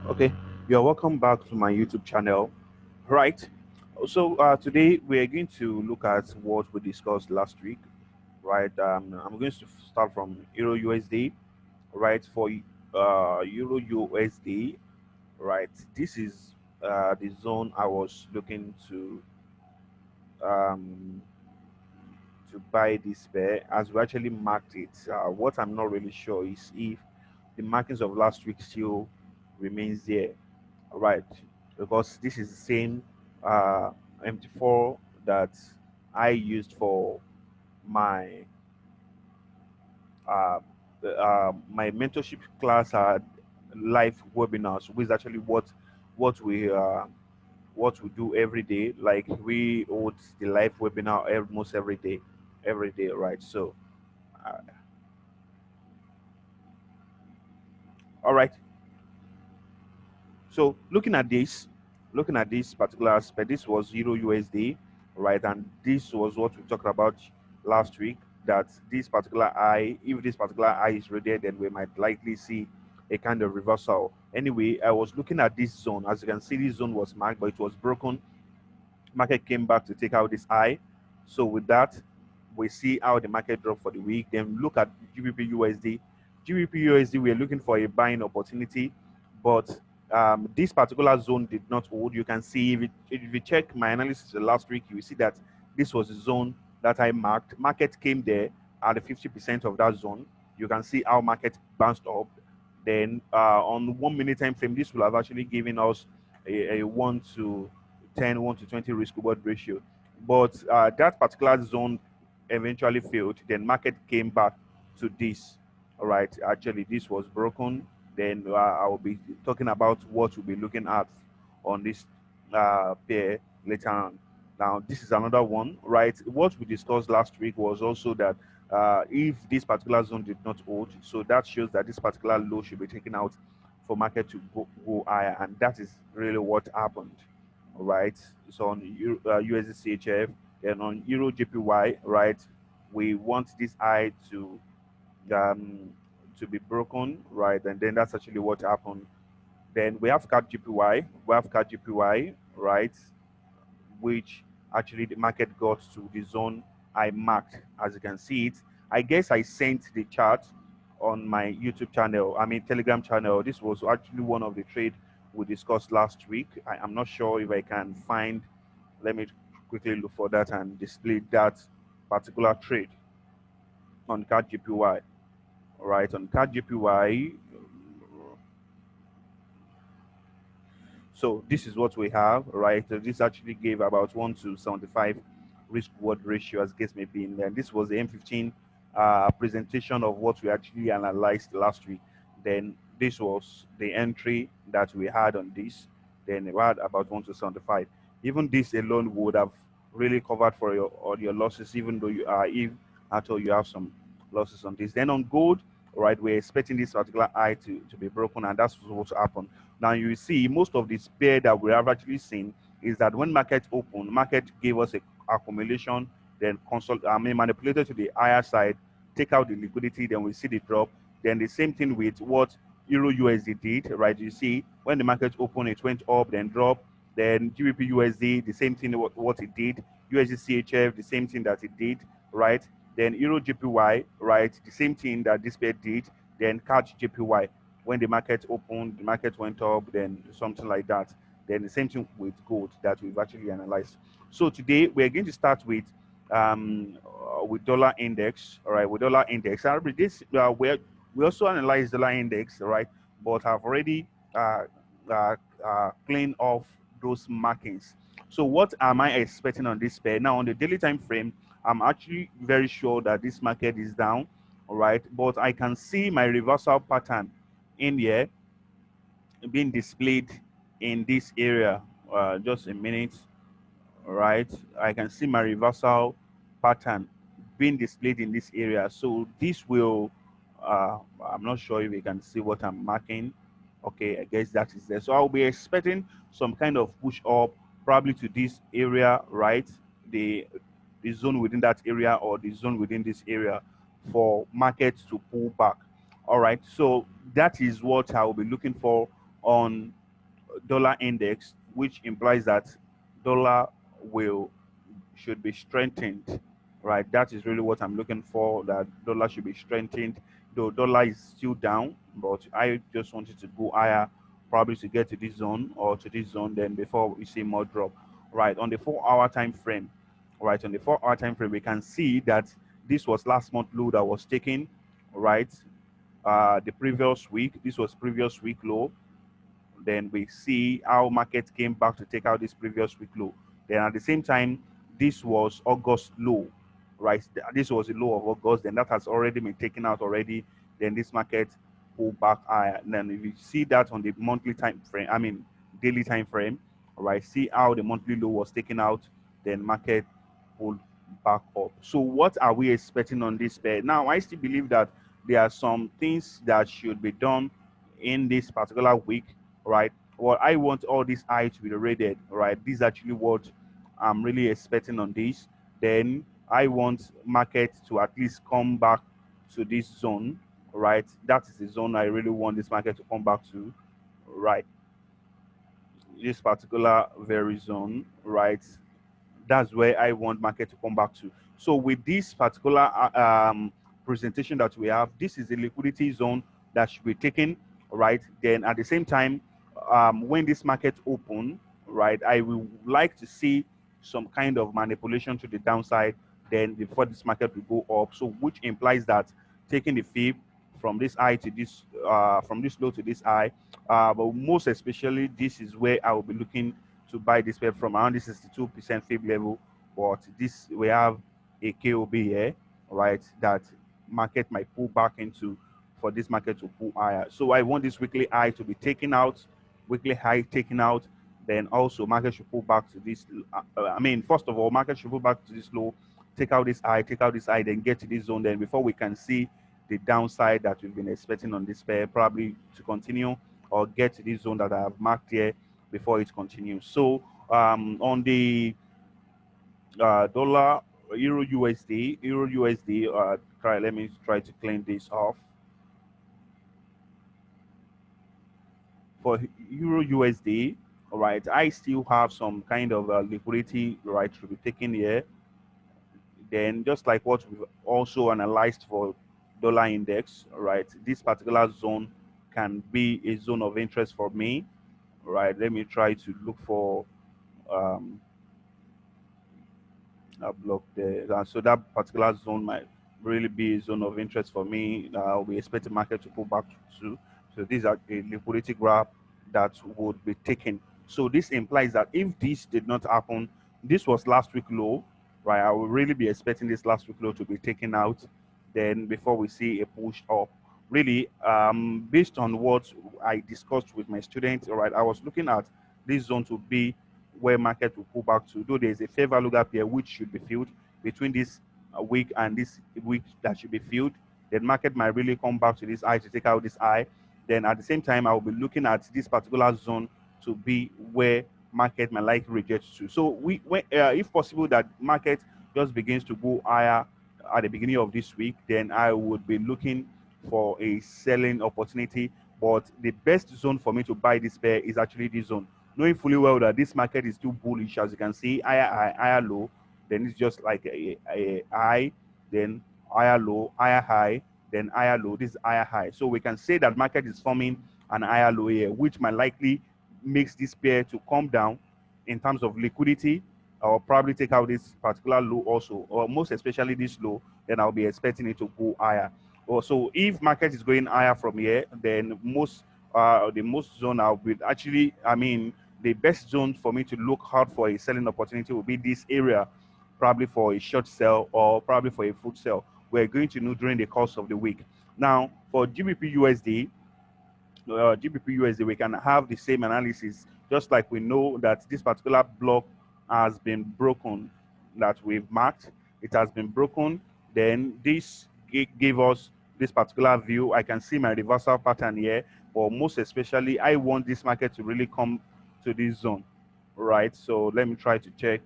Okay, you're welcome back to my YouTube channel. Right. So today we are going to look at what we discussed last week. Right. I'm going to start from Euro USD. Right, for Euro USD. Right. This is the zone I was looking um, to buy this pair as we actually marked it. What I'm not really sure is if the markings of last week still remains there, right? Because this is the same uh, MT4 that I used for my uh, my mentorship class live webinars, which is actually what we what we do every day. Like we hold the live webinar almost every day, right? So, uh, all right. So looking at this particular aspect, this was Euro USD, right? And this was what we talked about last week. That this particular eye, if this particular eye is rated, then we might likely see a kind of reversal. Anyway, I was looking at this zone. As you can see, this zone was marked, but it was broken. Market came back to take out this eye. So with that, we see how the market dropped for the week. Then look at GBP USD. GBP USD, we're looking for a buying opportunity, but this particular zone did not hold. You can see if you check my analysis last week, you will see that this was the zone that I marked. Market came there at the 50% of that zone. You can see how market bounced up. Then on 1 minute time frame, this will have actually given us a 1 to 10, 1 to 20 risk reward ratio. But that particular zone eventually failed. Then market came back to this. All right, actually, this was broken. Then I will be talking about what we'll be looking at on this pair later on. Now, this is another one, right? What we discussed last week was also that if this particular zone did not hold, so that shows that this particular low should be taken out for market to go higher, and that is really what happened. All right, so on USDCHF and on EURJPY, right, we want this eye um, to be broken, right, and then that's actually what happened. Then we have CADJPY, right, which actually the market got to the zone I marked. As you can see it, I guess I sent the chart on my YouTube channel, I mean Telegram channel. This was actually one of the trade we discussed last week. I'm not sure if I can find, let me quickly look for that and display that particular trade on CADJPY. Right, on CADJPY. So this is what we have, right? So this actually gave about 1 to 75 risk reward ratio, as case may be. And this was the M15 presentation of what we actually analyzed last week. Then this was the entry that we had on this. Then we had about 1 to 75. Even this alone would have really covered for your all your losses, even though you are, if at all you have some losses on this. Then on gold, right, we're expecting this particular high to be broken, and that's what happened. Now you see most of this pair that we have actually seen is that when market opened, market gave us a accumulation, then manipulated to the higher side, take out the liquidity, then we see the drop. Then the same thing with what Euro USD did, right? You see when the market opened, it went up, then dropped. Then GBP USD, the same thing what it did. USDCHF, the same thing that it did, right? Then EURJPY, right? The same thing that this pair did. Then CADJPY, when the market opened, the market went up, then something like that. Then the same thing with gold that we've actually analyzed. So today we're going to start with dollar index. All right, with dollar index. And this we also analyze dollar index, right? But I've already cleaned off those markings. So what am I expecting on this pair? Now on the daily time frame, I'm actually very sure that this market is down, all right? But I can see my reversal pattern in here being displayed in this area. Just a minute, all right? I can see my reversal pattern being displayed in this area. So this will, I'm not sure if you can see what I'm marking. Okay, I guess that is there. So I'll be expecting some kind of push up probably to this area, right? The zone within that area or the zone within this area for markets to pull back. All right, so that is what I will be looking for on dollar index, which implies that dollar will should be strengthened, right? That is really what I'm looking for, that dollar should be strengthened. Though dollar is still down, but I just wanted to go higher, probably to get to this zone or to this zone, then before we see more drop, right? On the 4 hour time frame, right? On the 4 hour time frame, we can see that this was last month low that was taken, right? The previous week, this was previous week low. Then we see how market came back to take out this previous week low. Then at the same time, this was August low, right? This was the low of August. Then that has already been taken out already. Then this market pulled back higher. And then if you see that on the monthly time frame, I mean daily time frame, right? See how the monthly low was taken out. Then market pulled back up. So what are we expecting on this pair? Now I still believe that there are some things that should be done in this particular week, right? Well, I want all these I to be rated, right? This is actually what I'm really expecting on this. Then I want market to at least come back to this zone, right? That is the zone I really want this market to come back to, right? This particular very zone, right? That's where I want market to come back to. So with this particular presentation that we have, this is the liquidity zone that should be taken, right? Then at the same time, when this market open, right, I will like to see some kind of manipulation to the downside, then before this market will go up. So which implies that taking the fib from this high to this, from this low to this high, but most especially, this is where I will be looking to buy this pair from around the 62% fib level. But this, we have a KOB here, right, that market might pull back into for this market to pull higher. So I want this weekly high to be taken out, weekly high taken out. Then also market should pull back to this. I mean, first of all, market should pull back to this low, take out this high, then get to this zone. Then before we can see the downside that we've been expecting on this pair, probably to continue or get to this zone that I have marked here before it continues. So on the dollar, Euro USD, let me try to clean this off. For Euro USD, all right, I still have some kind of liquidity, right, to be taken here. Then just like what we've also analyzed for dollar index, right, this particular zone can be a zone of interest for me, right? Let me try to look for um, a block there. So that particular zone might really be a zone of interest for me. We expect the market to pull back to. So these are a liquidity grab that would be taken. So this implies that if this did not happen, this was last week low, right? I will really be expecting this last week low to be taken out. Then before we see a push up, really, based on what I discussed with my students, all right, I was looking at this zone to be where market will pull back to. Though there's a fair value gap here which should be filled between this week and this week that should be filled, then market might really come back to this high to take out this high. Then at the same time, I will be looking at this particular zone to be where market might likely reject to. So if possible, that market just begins to go higher at the beginning of this week, then I would be looking for a selling opportunity. But the best zone for me to buy this pair is actually this zone, knowing fully well that this market is still bullish. As you can see, higher high, higher low, then it's just like a high, then higher low, higher high, then higher low. This is higher high. So we can say that market is forming an higher low here, which might likely makes this pair to come down in terms of liquidity, or probably take out this particular low also, or most especially this low. Then I'll be expecting it to go higher. So if market is going higher from here, then the most zone I'll be actually, I mean, the best zone for me to look out for a selling opportunity will be this area, probably for a short sell or probably for a full sell. We're going to know during the course of the week. Now, for GBP USD, we can have the same analysis, just like we know that this particular block has been broken, that we've marked. It has been broken. Then this gave us this particular view. I can see my reversal pattern here, but most especially, I want this market to really come to this zone, right? So let me try to check.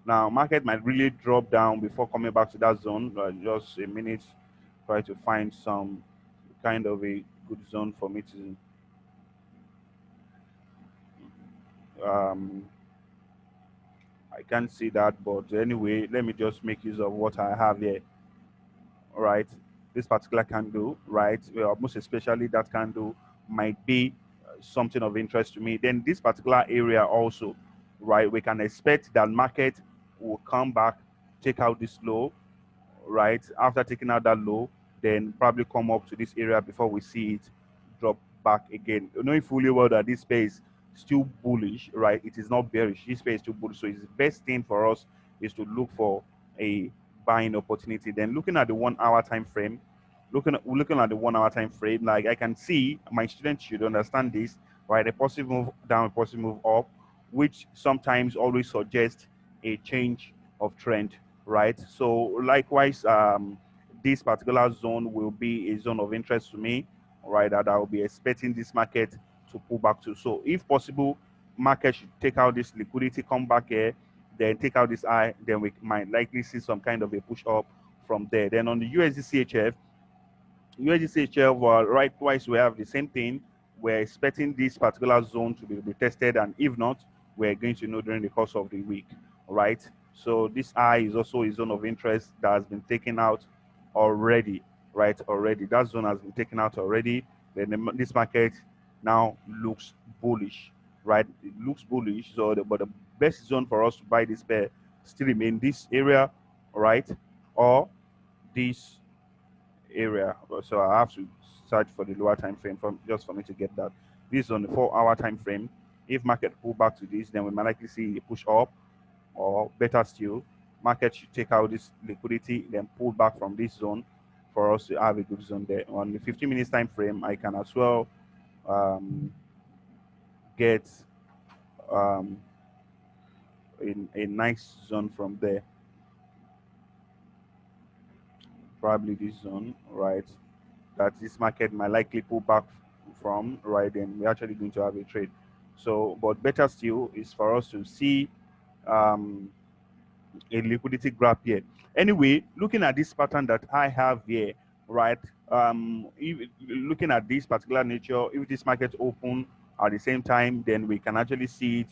Now, market might really drop down before coming back to that zone. Just a minute, try to find some kind of a good zone for me to I can't see that, but anyway, let me just make use of what I have here. All right, this particular candle, right, well, most especially that candle might be something of interest to me. Then this particular area also, right, we can expect that market will come back, take out this low, right? After taking out that low, then probably come up to this area before we see it drop back again. Knowing fully well that this pair is still bullish, right? It is not bearish. This pair is still bullish. So it's the best thing for us is to look for a buying opportunity. Then looking at the 1 hour time frame, looking at the 1 hour time frame, like I can see my students should understand this, right? A positive move down, a positive move up, which sometimes always suggests a change of trend, right? So likewise, this particular zone will be a zone of interest to me, right? That I will be expecting this market to pull back to. So if possible, market should take out this liquidity, come back here, then take out this high, then we might likely see some kind of a push up from there. Then on the USDCHF, likewise, we have the same thing. We're expecting this particular zone to be retested, and if not, we're going to know during the course of the week, right? So this high is also a zone of interest that has been taken out already, right? Already, that zone has been taken out already. Then this market now looks bullish, right? It looks bullish. So, but the best zone for us to buy this pair still remain this area, right? Or this area. So I have to search for the lower time frame just for me to get that. This is on the 4 hour time frame. If market pull back to this, then we might likely see a push up, or better still, market should take out this liquidity, then pull back from this zone for us to have a good zone there. On the 15 minutes time frame, I can as well get a nice zone from there. Probably this zone, right? That this market might likely pull back from, right? Then we're actually going to have a trade. So, but better still is for us to see um, a liquidity grab here. Anyway, looking at this pattern that I have here, right? If, looking at this particular nature, if this market open at the same time, then we can actually see it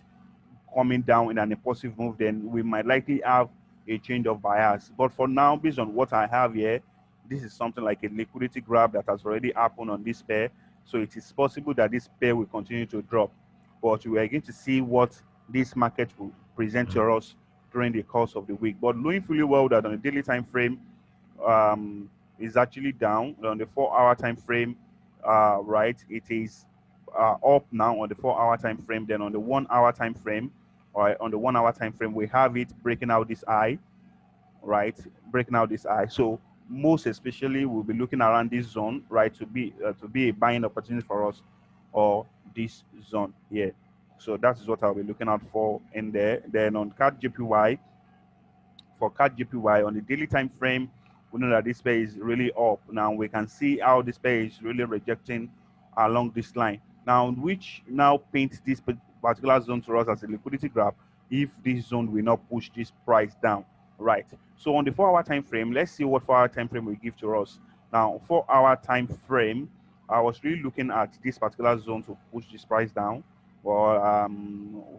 coming down in an impulsive move. Then we might likely have a change of bias. But for now, based on what I have here, this is something like a liquidity grab that has already happened on this pair. So it is possible that this pair will continue to drop. But we are going to see what this market will present to us during the course of the week. But knowing fully well that on the daily time frame is actually down. On the 4 hour time frame, right, it is up now on the 4 hour time frame. Then on the 1 hour time frame, right, on the 1 hour time frame, we have it breaking out this eye, right, breaking out this eye. So most especially, we'll be looking around this zone, right, to be a buying opportunity for us, or this zone here. So that is what I'll be looking out for in there. Then on CADJPY, for CADJPY on the daily time frame, we know that this pair is really up. Now we can see how this pair is really rejecting along this line. Now, which now paints this particular zone to us as a liquidity grab if this zone will not push this price down, right? So on the 4 hour time frame, let's see what 4 hour time frame will give to us. Now, 4 hour time frame, I was really looking at this particular zone to push this price down. Well,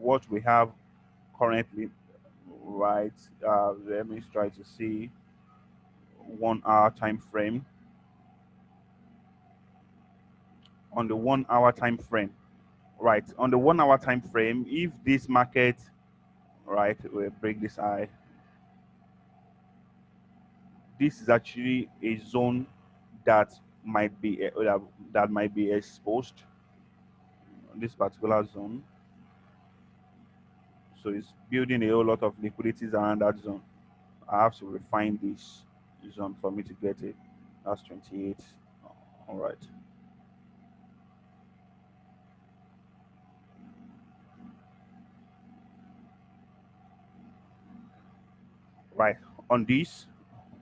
what we have currently, right? Let me try to see 1 hour time frame. On the 1 hour time frame, right? On the 1 hour time frame, if this market, right, will break this high, this is actually a zone that might be that might be exposed. This particular zone, so it's building a whole lot of liquidities around that zone. I have to refine this zone for me to get it. That's 28. All right. Right. On this,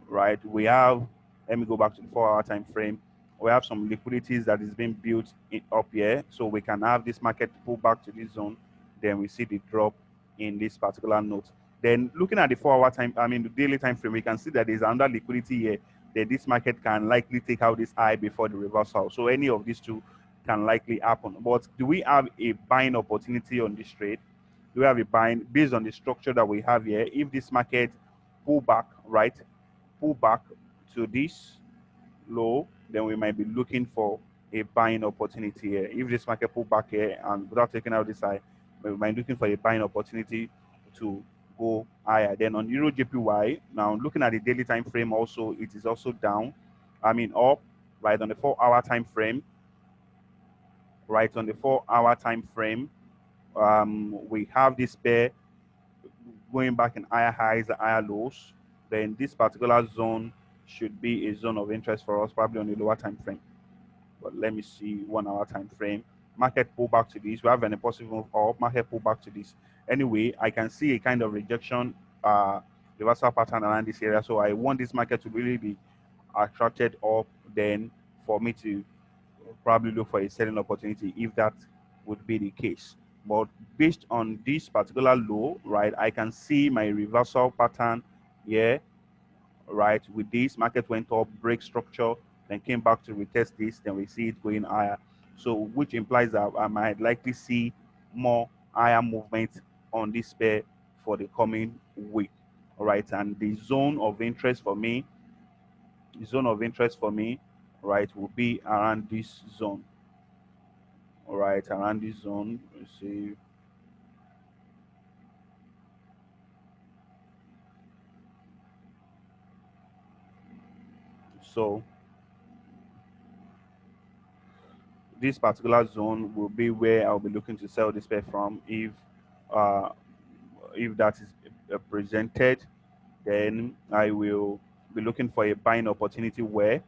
right, we have, let me go back to the 4 hour time frame. We have some liquidities that is being built up here. So we can have this market pull back to this zone. Then we see the drop in this particular note. Then looking at the 4 hour time, I mean the daily time frame, we can see that there's another liquidity here then this market can likely take out this high before the reversal. So any of these two can likely happen. But do we have a buying opportunity on this trade? Do we have a buying based on the structure that we have here? If this market pull back, right, pull back to this low, then we might be looking for a buying opportunity here. If this market pull back here and without taking out this high, we might be looking for a buying opportunity to go higher. Then on EURJPY, now looking at the daily time frame, also it is also down. I mean up, right, on the 4-hour time frame. Right, on the 4-hour time frame, we have this pair going back in higher highs and higher lows. Then this particular zone should be a zone of interest for us, probably on the lower time frame. But let me see 1-hour time frame. Market pull back to this. We have an positive move up. Market pull back to this. Anyway, I can see a kind of rejection, reversal pattern around this area. So I want this market to really be attracted up, then for me to probably look for a selling opportunity if that would be the case. But based on this particular low, right, I can see my reversal pattern here, right. With this, market went up, break structure, then came back to retest this, then we see it going higher. So which implies that I might likely see more higher movement on this pair for the coming week. All right, and the zone of interest for me, right, will be around this zone. All right, around this zone. Let's see. So this particular zone will be where I'll be looking to sell this pair from. Uh, if that is presented, then I will be looking for a buying opportunity where,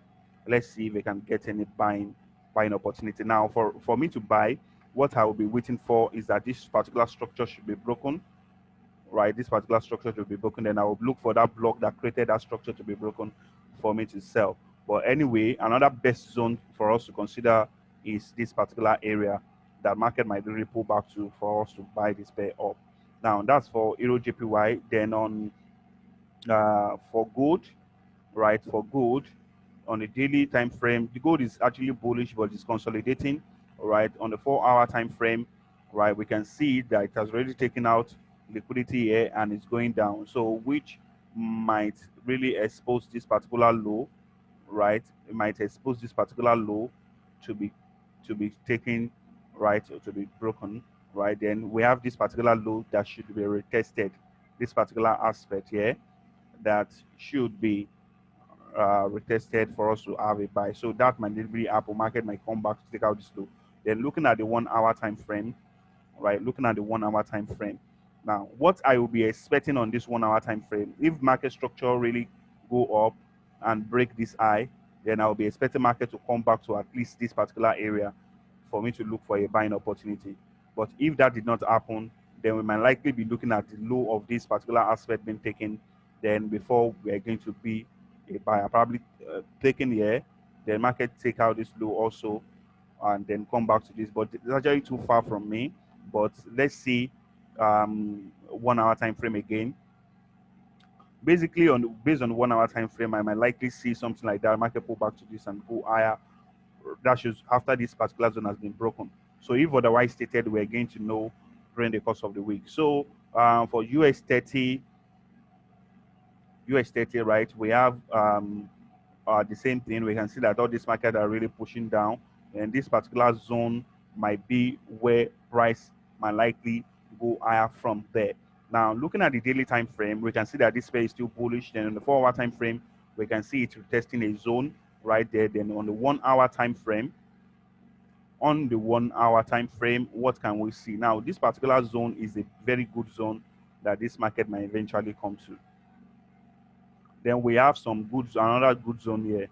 let's see if we can get any buying opportunity. Now, for me to buy, what I will be waiting for is that this particular structure should be broken, right? This particular structure should be broken. Then I will look for that block that created that structure to be broken for me to sell. But anyway, another best zone for us to consider is this particular area that market might really pull back to for us to buy this pair up. Now that's for EURJPY. Then on for gold, right? For gold, on a daily time frame, the gold is actually bullish, but it's consolidating. Right, on the 4-hour time frame, right, we can see that it has already taken out liquidity here and it's going down. So which might really expose this particular low, right? It might expose this particular low to be taken, right, or to be broken, right? Then we have this particular low that should be retested. This particular aspect here that should be retested for us to have a buy. So that might be Apple market might come back to take out this low. Then looking at the 1-hour time frame, right? Looking at the 1-hour time frame. Now, what I will be expecting on this 1-hour time frame, if market structure really go up and break this high, then I'll be expecting market to come back to at least this particular area for me to look for a buying opportunity. But if that did not happen, then we might likely be looking at the low of this particular aspect being taken. Then before we are going to be a buyer, probably taken here, then market take out this low also, and then come back to this. But it's actually too far from me. But let's see 1-hour time frame again. Basically, based on 1-hour time frame, I might likely see something like that. Market pull back to this and go higher. That shows after this particular zone has been broken. So if otherwise stated, we're going to know during the course of the week. So for US30, right, we have the same thing. We can see that all these markets are really pushing down, and this particular zone might be where price might likely go higher from there. Now, looking at the daily time frame, we can see that this pair is still bullish. Then on the 4-hour time frame, we can see it testing a zone right there. Then on the 1-hour time frame, what can we see? Now, this particular zone is a very good zone that this market might eventually come to. Then we have another good zone here,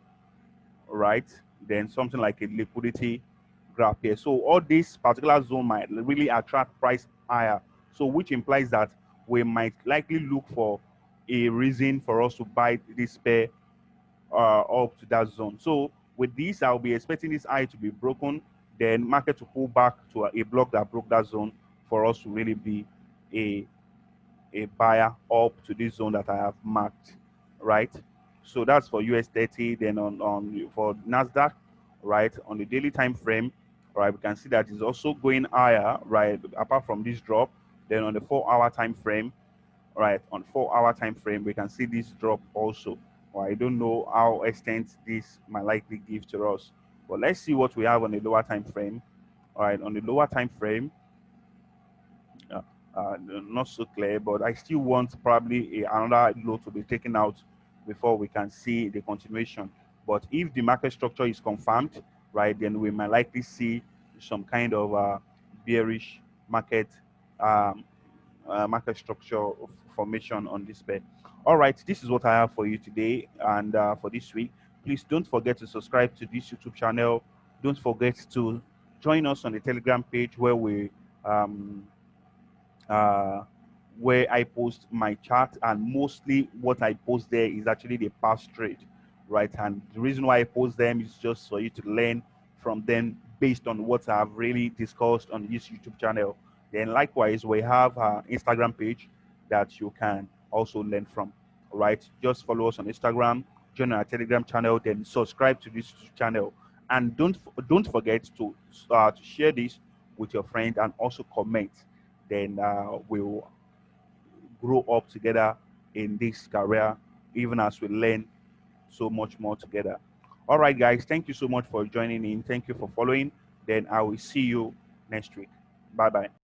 right? Then something like a liquidity graph here. So all this particular zone might really attract price higher. So which implies that we might likely look for a reason for us to buy this pair up to that zone. So with this, I'll be expecting this high to be broken, then market to pull back to a block that broke that zone for us to really be a buyer up to this zone that I have marked, right? So that's for US30. Then on for NASDAQ, right, on the daily time frame, right, we can see that it's also going higher, right, apart from this drop. Then on the 4-hour time frame, right, on 4-hour time frame, we can see this drop also. Well, I don't know how extent this might likely give to us, but let's see what we have on the lower time frame. All right, on the lower time frame, uh, not so clear, but I still want probably another low to be taken out before we can see the continuation. But if the market structure is confirmed, right, then we might likely see some kind of bearish market um, market structure formation on this pair. All right, this is what I have for you today and for this week. Please don't forget to subscribe to this YouTube channel. Don't forget to join us on the Telegram page um, uh, where I post my chart, and mostly what I post there is actually the past trade, right? And the reason why I post them is just for you to learn from them based on what I've really discussed on this YouTube channel. Then likewise, we have our Instagram page that you can also learn from, right? Just follow us on Instagram, join our Telegram channel, then subscribe to this channel, and don't forget to share this with your friend and also comment. Then we'll grow up together in this career, even as we learn so much more together. All right, guys, thank you so much for joining in. Thank you for following. Then I will see you next week. Bye bye.